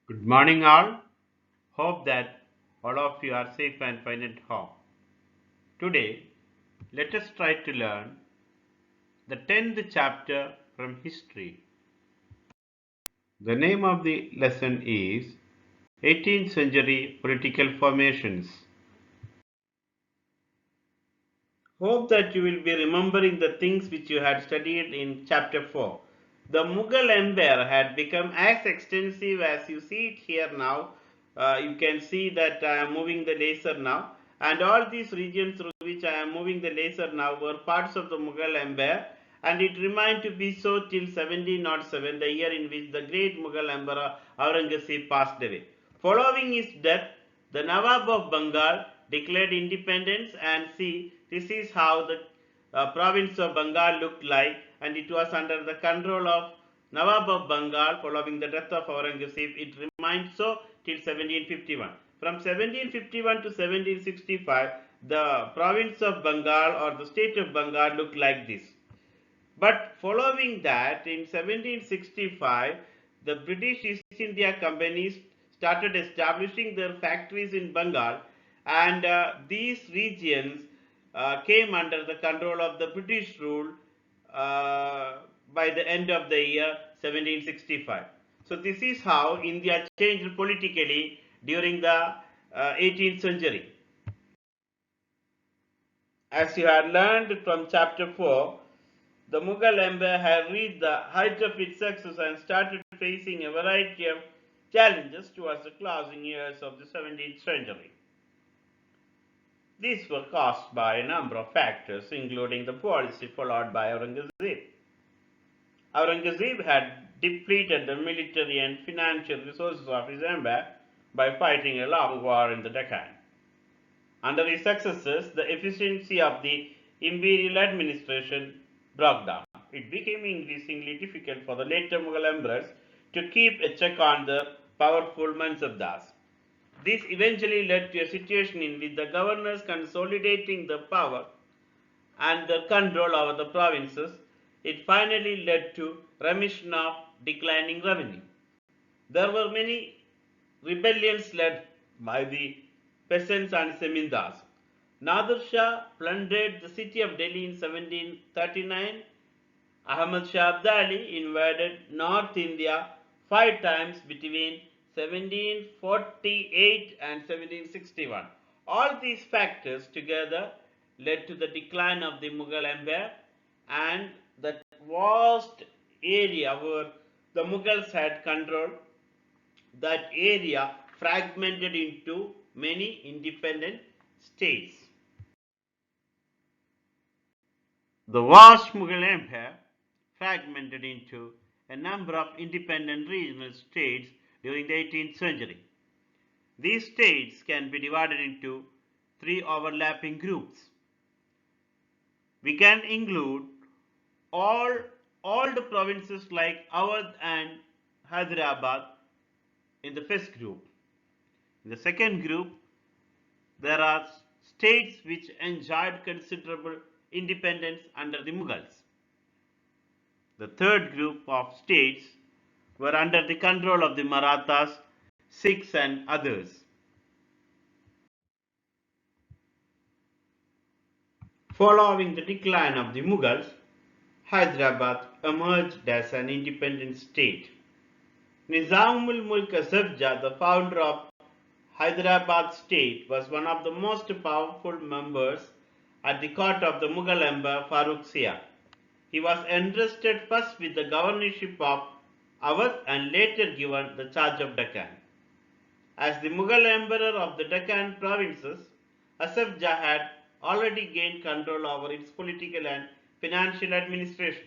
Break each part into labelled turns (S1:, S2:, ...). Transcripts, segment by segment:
S1: Good morning, all. Hope that all of you are safe and fine at home. Today, let us try to learn the 10th chapter from history. The name of the lesson is 18th century political formations. Hope that you will be remembering the things which you had studied in chapter 4. The Mughal Empire had become as extensive as you see it here now. You can see that I am moving the laser now, and all these regions through which I am moving the laser now were parts of the Mughal Empire, and it remained to be so till 1707, the year in which the great Mughal Emperor Aurangzeb passed away. Following his death, the Nawab of Bengal declared independence, and see, this is how the province of Bengal looked like, and it was under the control of Nawab of Bengal. Following the death of Aurangzeb, it remained so till 1751. From 1751 to 1765, the province of Bengal or the state of Bengal looked like this. But following that, in 1765, the British East India Company started establishing their factories in Bengal, and these regions came under the control of the British rule by the end of the year 1765. So this is how India changed politically during the 18th century. As you had learned from chapter 4, the Mughal Empire had reached the height of its success and started facing a variety of challenges towards the closing years of the 17th century. These were caused by a number of factors, including the policy followed by Aurangzeb. Aurangzeb had depleted the military and financial resources of his empire by fighting a long war in the Deccan. Under his successors, the efficiency of the imperial administration broke down. It became increasingly difficult for the later Mughal emperors to keep a check on the powerful Mansabdars. This eventually led to a situation in which the governors consolidating the power and the control over the provinces. It finally led to remission of declining revenue. There were many rebellions led by the peasants and zemindars. Nadir Shah plundered the city of Delhi in 1739. Ahmad Shah Abdali invaded North India 5 times between 1748 and 1761. All these factors together led to the decline of the Mughal Empire, and the vast area where the Mughals had control, that area fragmented into many independent states. The vast Mughal Empire fragmented into a number of independent regional states during the 18th century. These states can be divided into three overlapping groups. We can include all old provinces like Awadh and Hyderabad in the first group. In the second group, there are states which enjoyed considerable independence under the Mughals. The third group of states were under the control of the Marathas, Sikhs, and others. Following the decline of the Mughals, Hyderabad emerged as an independent state. Nizamul Mulk Asaf Jah, the founder of Hyderabad state, was one of the most powerful members at the court of the Mughal Emperor Farrukh Shah. He was entrusted first with the governorship of Awadh and later given the charge of Deccan. As the Mughal emperor of the Deccan provinces, Asaf Jah had already gained control over its political and financial administration.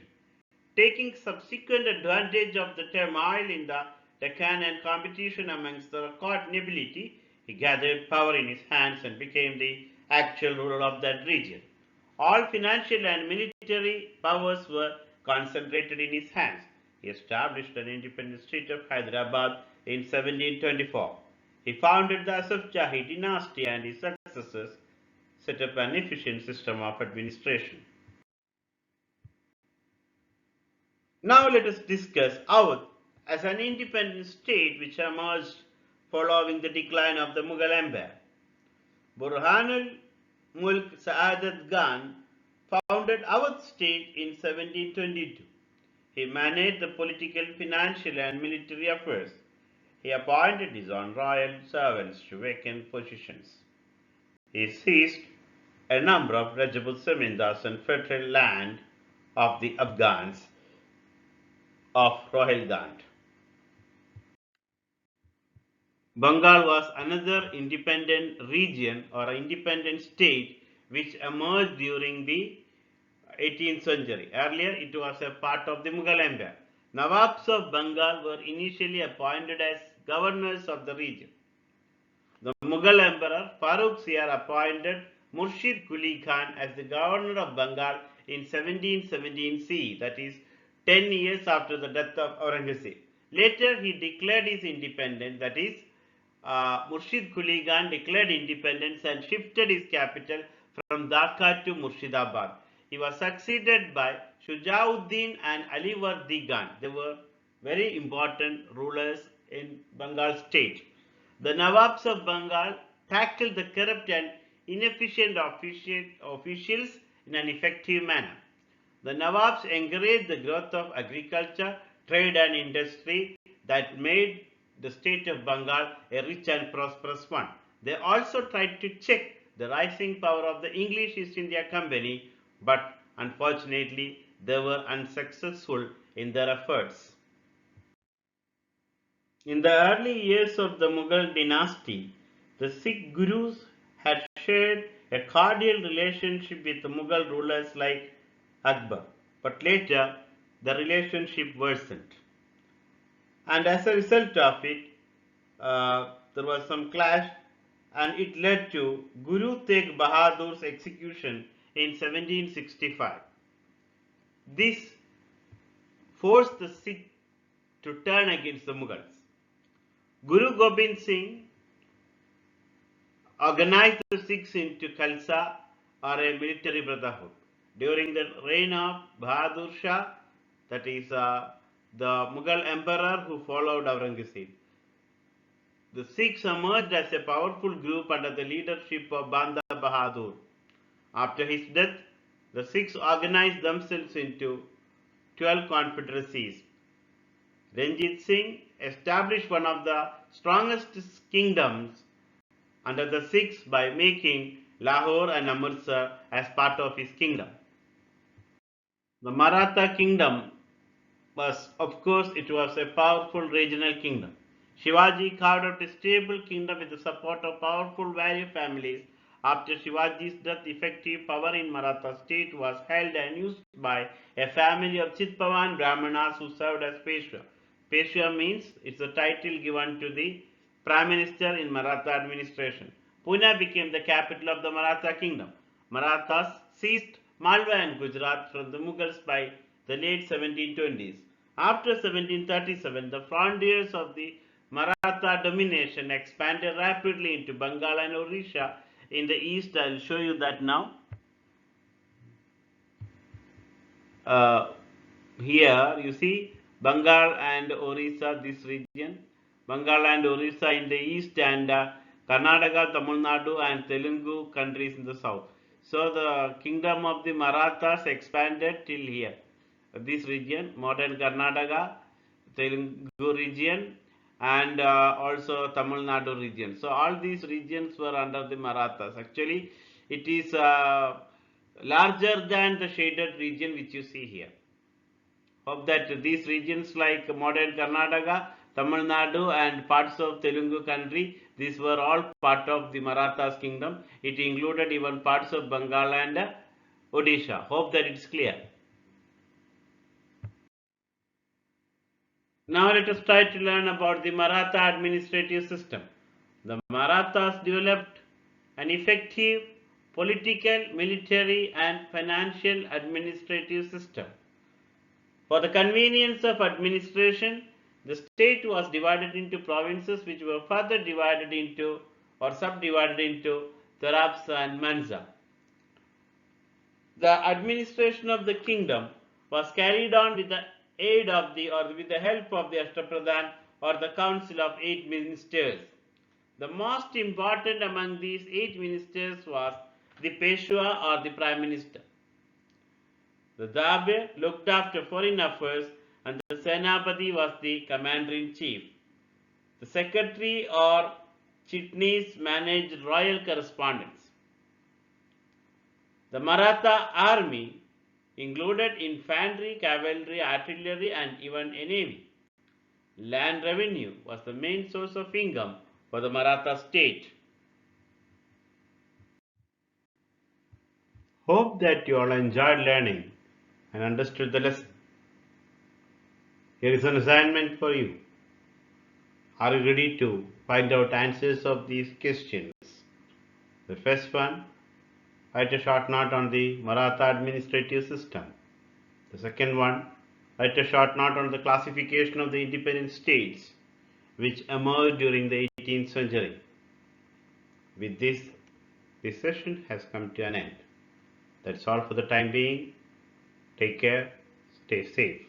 S1: Taking subsequent advantage of the turmoil in the Deccan and competition amongst the court nobility, he gathered power in his hands and became the actual ruler of that region. All financial and military powers were concentrated in his hands. He established an independent state of Hyderabad in 1724. He founded the Asaf Jahi dynasty, and his successors set up an efficient system of administration. Now let us discuss Awadh as an independent state which emerged following the decline of the Mughal Empire. Burhanul Mulk Saadat Khan founded Awadh state in 1722. He managed the political, financial, and military affairs. He appointed his own royal servants to vacant positions. He seized a number of Rajput Zamindars and federal land of the Afghans of Rohilkhand. Bengal was another independent region or independent state which emerged during the 18th century. Earlier, it was a part of the Mughal Empire. Nawabs of Bengal were initially appointed as governors of the region. The Mughal Emperor Farooq Siyar appointed Murshid Quli Khan as the governor of Bengal in 1717 CE, that is 10 years after the death of Aurangzeb. Later, he declared his independence, that is, Murshid Quli Khan declared independence and shifted his capital from Dhaka to Murshidabad. He was succeeded by Shujauddin and Alivardi Khan. They were very important rulers in Bengal state. The Nawabs of Bengal tackled the corrupt and inefficient officials in an effective manner. The Nawabs encouraged the growth of agriculture, trade and industry that made the state of Bengal a rich and prosperous one. They also tried to check the rising power of the English East India Company, but unfortunately they were unsuccessful in their efforts. In the early years of the Mughal dynasty, the Sikh gurus had shared a cordial relationship with the Mughal rulers like Akbar, but later the relationship worsened. And as a result of it, there was some clash, and it led to Guru Tegh Bahadur's execution in 1765. This forced the Sikhs to turn against the Mughals. Guru Gobind Singh organized the Sikhs into Khalsa, or a military brotherhood. During the reign of Bahadur Shah, that is the Mughal emperor who followed Aurangzeb, the Sikhs emerged as a powerful group under the leadership of Banda Bahadur. After his death, the Sikhs organized themselves into 12 confederacies. Ranjit Singh established one of the strongest kingdoms under the Sikhs by making Lahore and Amritsar as part of his kingdom. The Maratha kingdom was, of course, it was a powerful regional kingdom. Shivaji carved out a stable kingdom with the support of powerful warrior families. After Shivaji's death, effective power in Maratha state was held and used by a family of Chitpavan Brahmanas who served as Peshwa. Peshwa means it's a title given to the Prime Minister in Maratha administration. Pune became the capital of the Maratha kingdom. Marathas seized Malwa and Gujarat from the Mughals by the late 1720s. After 1737, the frontiers of the Maratha domination expanded rapidly into Bengal and Orissa in the east. I will show you that now. Here you see Bengal and Orissa, this region. Bengal and Orissa in the east, and Karnataka, Tamil Nadu and Telugu countries in the south. So the kingdom of the Marathas expanded till here. This region, modern Karnataka, Telugu region, and also Tamil Nadu region. So all these regions were under the Marathas. Actually, it is larger than the shaded region which you see here. Hope that these regions like modern Karnataka, Tamil Nadu and parts of Telugu country, these were all part of the Marathas kingdom. It included even parts of Bengal and Odisha. Hope that it's clear. Now let us try to learn about the Maratha administrative system. The Marathas developed an effective political, military and financial administrative system. For the convenience of administration, the state was divided into provinces which were further divided into or subdivided into Tarabs and Manza. The administration of the kingdom was carried on with the aid of the or with the help of the Ashtapradhan or the council of 8 ministers. The most important among these 8 ministers was the Peshwa or the Prime Minister. The Dabe looked after foreign affairs and the Senapati was the commander-in-chief. The secretary or chitnis managed royal correspondence. The Maratha army included infantry, cavalry, artillery and even a navy. Land revenue was the main source of income for the Maratha state. Hope that you all enjoyed learning and understood the lesson. Here is an assignment for you. Are you ready to find out answers of these questions? The first one, write a short note on the Maratha administrative system. The second one, write a short note on the classification of the independent states which emerged during the 18th century. With this session has come to an end. That's all for the time being. Take care, stay safe.